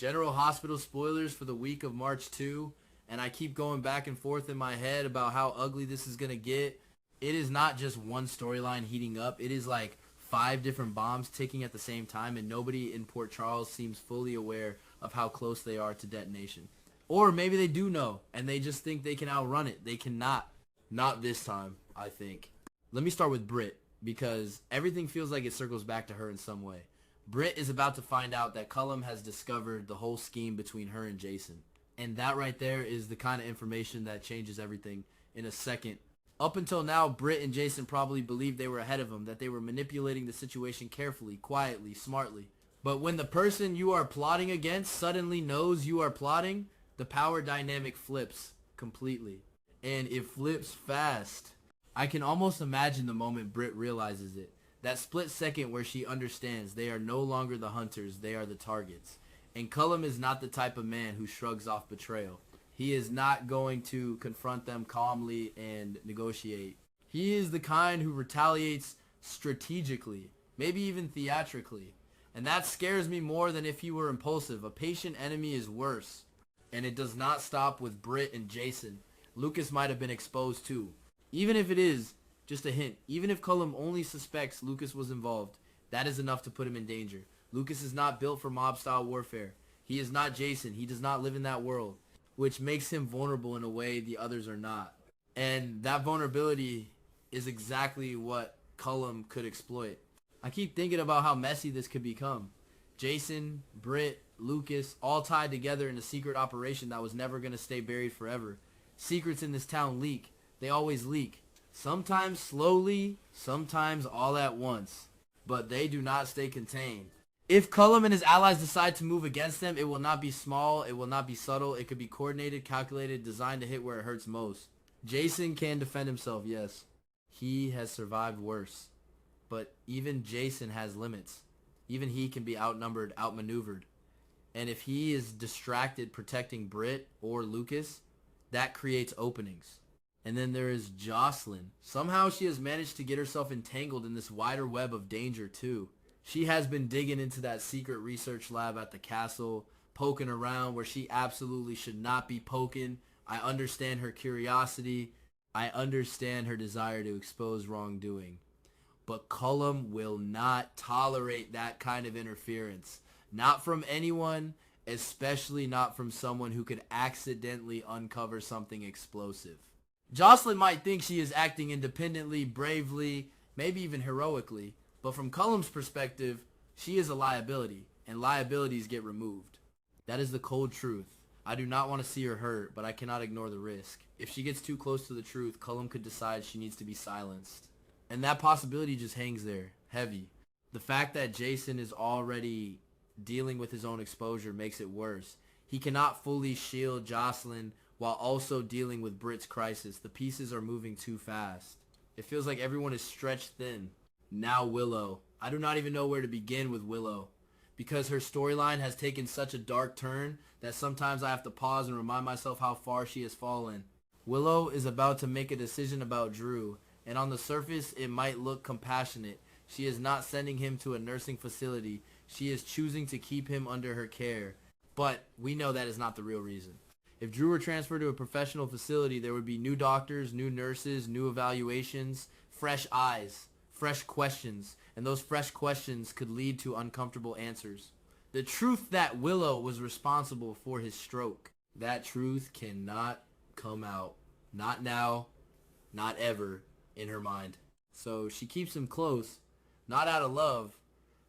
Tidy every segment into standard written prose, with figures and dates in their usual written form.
General Hospital spoilers for the week of March 2, and I keep going back and forth in my head about how ugly this is going to get. It is not just one storyline heating up. It is like 5 different bombs ticking at the same time, and nobody in Port Charles seems fully aware of how close they are to detonation. Or maybe they do know, and they just think they can outrun it. They cannot. Not this time, I think. Let me start with Britt, because everything feels like it circles back to her in some way. Britt is about to find out that Cullum has discovered the whole scheme between her and Jason. And that right there is the kind of information that changes everything in a second. Up until now, Britt and Jason probably believed they were ahead of him, that they were manipulating the situation carefully, quietly, smartly. But when the person you are plotting against suddenly knows you are plotting, the power dynamic flips completely. And it flips fast. I can almost imagine the moment Britt realizes it. That split second where she understands they are no longer the hunters, they are the targets. And Cullum is not the type of man who shrugs off betrayal. He is not going to confront them calmly and negotiate. He is the kind who retaliates strategically, maybe even theatrically. And that scares me more than if he were impulsive. A patient enemy is worse. And it does not stop with Britt and Jason. Lucas might have been exposed too. Even if it is just a hint, even if Cullum only suspects Lucas was involved, that is enough to put him in danger. Lucas is not built for mob-style warfare. He is not Jason. He does not live in that world, which makes him vulnerable in a way the others are not. And that vulnerability is exactly what Cullum could exploit. I keep thinking about how messy this could become. Jason, Britt, Lucas, all tied together in a secret operation that was never going to stay buried forever. Secrets in this town leak. They always leak. Sometimes slowly, sometimes all at once. But they do not stay contained. If Cullum and his allies decide to move against them, it will not be small, it will not be subtle, it could be coordinated, calculated, designed to hit where it hurts most. Jason can defend himself, yes. He has survived worse. But even Jason has limits. Even he can be outnumbered, outmaneuvered. And if he is distracted protecting Britt or Lucas, that creates openings. And then there is Jocelyn. Somehow she has managed to get herself entangled in this wider web of danger too. She has been digging into that secret research lab at the castle, poking around where she absolutely should not be poking. I understand her curiosity. I understand her desire to expose wrongdoing. But Cullum will not tolerate that kind of interference. Not from anyone, especially not from someone who could accidentally uncover something explosive. Jocelyn might think she is acting independently, bravely, maybe even heroically, but from Cullum's perspective, she is a liability, and liabilities get removed. That is the cold truth. I do not want to see her hurt, but I cannot ignore the risk. If she gets too close to the truth, Cullum could decide she needs to be silenced. And that possibility just hangs there, heavy. The fact that Jason is already dealing with his own exposure makes it worse. He cannot fully shield Jocelyn while also dealing with Britt's crisis. The pieces are moving too fast. It feels like everyone is stretched thin. Now Willow. I do not even know where to begin with Willow, because her storyline has taken such a dark turn that sometimes I have to pause and remind myself how far she has fallen. Willow is about to make a decision about Drew, and on the surface it might look compassionate. She is not sending him to a nursing facility. She is choosing to keep him under her care. But we know that is not the real reason. If Drew were transferred to a professional facility, there would be new doctors, new nurses, new evaluations, fresh eyes, fresh questions, and those fresh questions could lead to uncomfortable answers. The truth that Willow was responsible for his stroke, that truth cannot come out. Not now, not ever, in her mind. So she keeps him close, not out of love,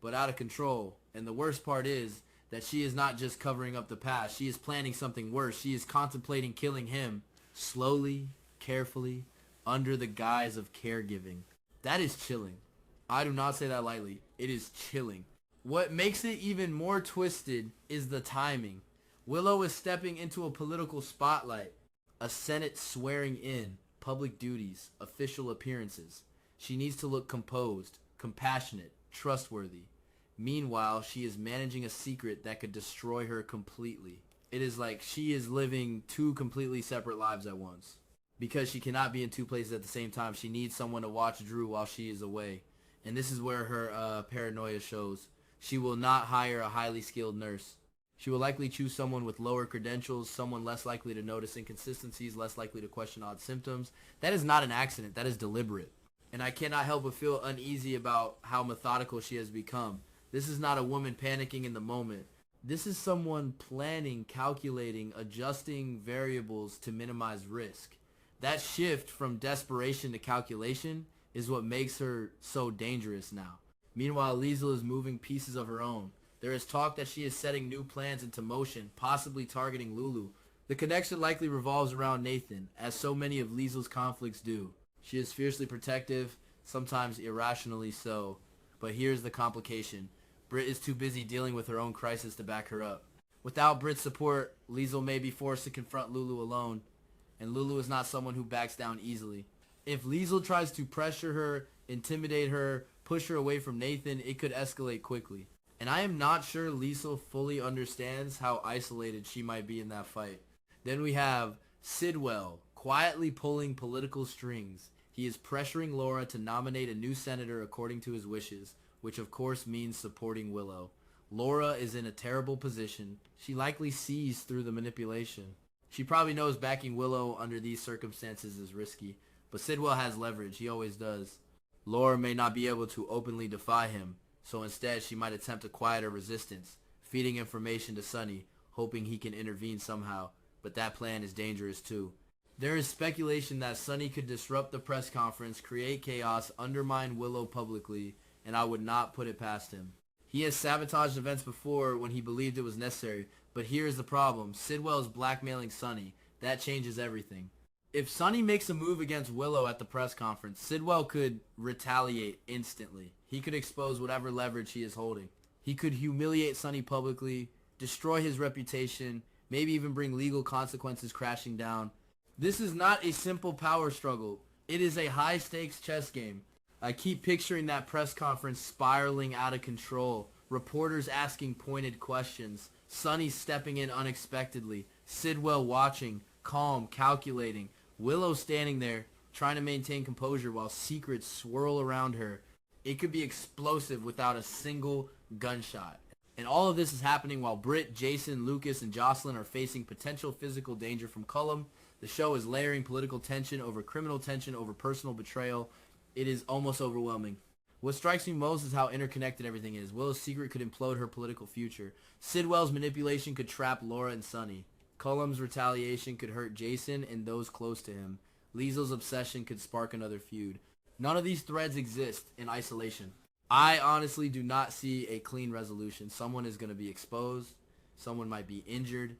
but out of control. And the worst part is that she is not just covering up the past. She is planning something worse. She is contemplating killing him slowly, carefully, under the guise of caregiving. That is chilling. I do not say that lightly. It is chilling. What makes it even more twisted is the timing. Willow is stepping into a political spotlight. A Senate swearing in, public duties, official appearances. She needs to look composed, compassionate, trustworthy. Meanwhile, she is managing a secret that could destroy her completely. It is like she is living 2 completely separate lives at once. Because she cannot be in 2 places at the same time, she needs someone to watch Drew while she is away. And this is where her paranoia shows. She will not hire a highly skilled nurse. She will likely choose someone with lower credentials, someone less likely to notice inconsistencies, less likely to question odd symptoms. That is not an accident. That is deliberate. And I cannot help but feel uneasy about how methodical she has become. This is not a woman panicking in the moment. This is someone planning, calculating, adjusting variables to minimize risk. That shift from desperation to calculation is what makes her so dangerous now. Meanwhile, Liesl is moving pieces of her own. There is talk that she is setting new plans into motion, possibly targeting Lulu. The connection likely revolves around Nathan, as so many of Liesl's conflicts do. She is fiercely protective, sometimes irrationally so. But here's the complication. Britt is too busy dealing with her own crisis to back her up. Without Britt's support, Liesl may be forced to confront Lulu alone, and Lulu is not someone who backs down easily. If Liesl tries to pressure her, intimidate her, push her away from Nathan, it could escalate quickly. And I am not sure Liesl fully understands how isolated she might be in that fight. Then we have Sidwell, quietly pulling political strings. He is pressuring Laura to nominate a new senator according to his wishes, which of course means supporting Willow. Laura is in a terrible position. She likely sees through the manipulation. She probably knows backing Willow under these circumstances is risky, but Sidwell has leverage. He always does. Laura may not be able to openly defy him, so instead she might attempt to quiet her resistance, feeding information to Sonny, hoping he can intervene somehow, but that plan is dangerous too. There is speculation that Sonny could disrupt the press conference, create chaos, undermine Willow publicly, and I would not put it past him. He has sabotaged events before when he believed it was necessary, but here is the problem. Sidwell is blackmailing Sonny. That changes everything. If Sonny makes a move against Willow at the press conference, Sidwell could retaliate instantly. He could expose whatever leverage he is holding. He could humiliate Sonny publicly, destroy his reputation, maybe even bring legal consequences crashing down. This is not a simple power struggle. It is a high-stakes chess game. I keep picturing that press conference spiraling out of control. Reporters asking pointed questions. Sonny stepping in unexpectedly. Sidwell watching, calm, calculating. Willow standing there, trying to maintain composure while secrets swirl around her. It could be explosive without a single gunshot. And all of this is happening while Britt, Jason, Lucas, and Jocelyn are facing potential physical danger from Cullum. The show is layering political tension over criminal tension over personal betrayal. It is almost overwhelming. What strikes me most is how interconnected everything is. Willow's secret could implode her political future. Sidwell's manipulation could trap Laura and Sonny. Cullum's retaliation could hurt Jason and those close to him. Liesl's obsession could spark another feud. None of these threads exist in isolation. I honestly do not see a clean resolution. Someone is going to be exposed. Someone might be injured.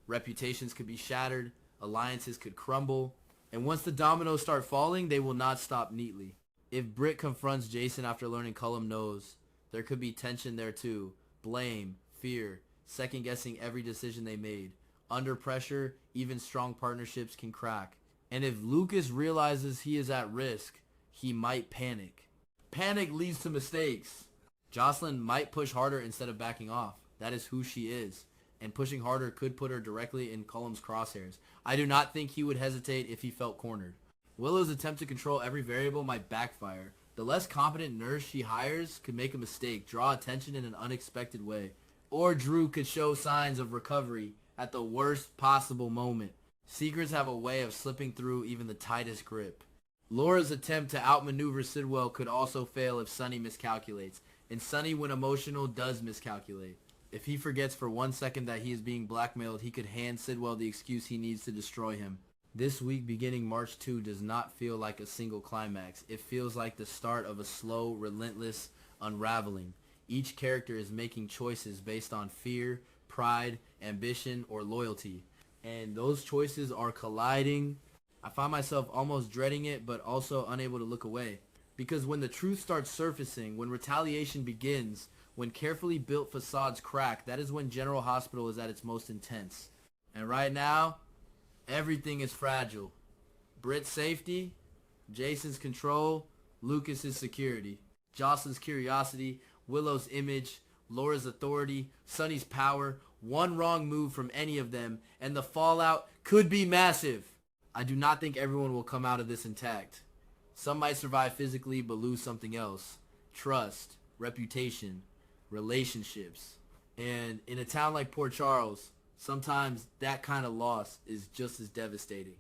Reputations could be shattered. Alliances could crumble. And once the dominoes start falling, they will not stop neatly. If Britt confronts Jason after learning Cullum knows, there could be tension there too. Blame, fear, second-guessing every decision they made. Under pressure, even strong partnerships can crack. And if Lucas realizes he is at risk, he might panic. Panic leads to mistakes. Jocelyn might push harder instead of backing off. That is who she is. And pushing harder could put her directly in Cullum's crosshairs. I do not think he would hesitate if he felt cornered. Willow's attempt to control every variable might backfire. The less competent nurse she hires could make a mistake, draw attention in an unexpected way. Or Drew could show signs of recovery at the worst possible moment. Secrets have a way of slipping through even the tightest grip. Laura's attempt to outmaneuver Sidwell could also fail if Sonny miscalculates. And Sonny, when emotional, does miscalculate. If he forgets for 1 second that he is being blackmailed, he could hand Sidwell the excuse he needs to destroy him. This week beginning March 2 does not feel like a single climax. It feels like the start of a slow, relentless unraveling. Each character is making choices based on fear, pride, ambition, or loyalty. And those choices are colliding. I find myself almost dreading it, but also unable to look away. Because when the truth starts surfacing, when retaliation begins, when carefully built facades crack, that is when General Hospital is at its most intense. And right now, everything is fragile. Britt's safety, Jason's control, Lucas's security, Jocelyn's curiosity, Willow's image, Laura's authority, Sonny's power. One wrong move from any of them, and the fallout could be massive. I do not think everyone will come out of this intact. Some might survive physically but lose something else. Trust, reputation, relationships. And in a town like Port Charles, sometimes that kind of loss is just as devastating.